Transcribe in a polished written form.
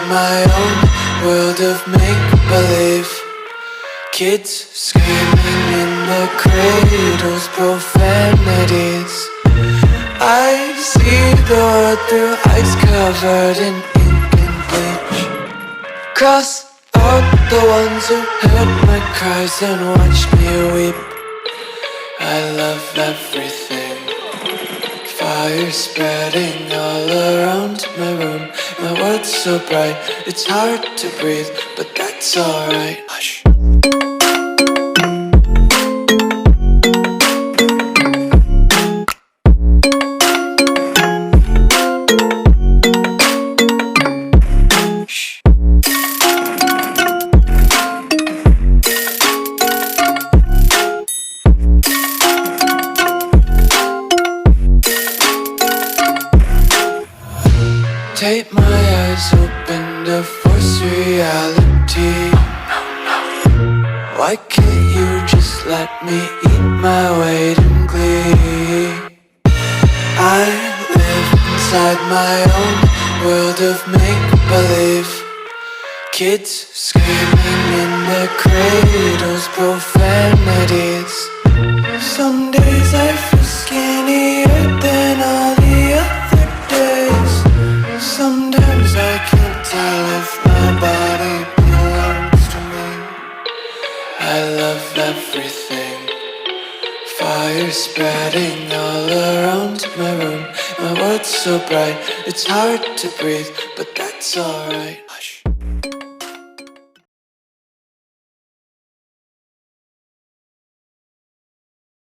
my own world of make-believe. Kids screaming in the cradles, profanities. I see the world through ice covered in ink and bleach. Cross out the ones who heard my cries and watched me weep. I love everything. Fire spreading all around my room. My world's so bright, it's hard to breathe, but that's alright. Hush. Take my eyes open to force reality. Why can't you just let me eat my weight in glee? I live inside my own world of make-believe. Kids screaming in their cradles, profanities. Some days I feel skinnier than all the other days. Sometimes I can't tell if my body belongs to me. I love everything. Fire spreading all around my room. My world's so bright, it's hard to breathe, but that's alright.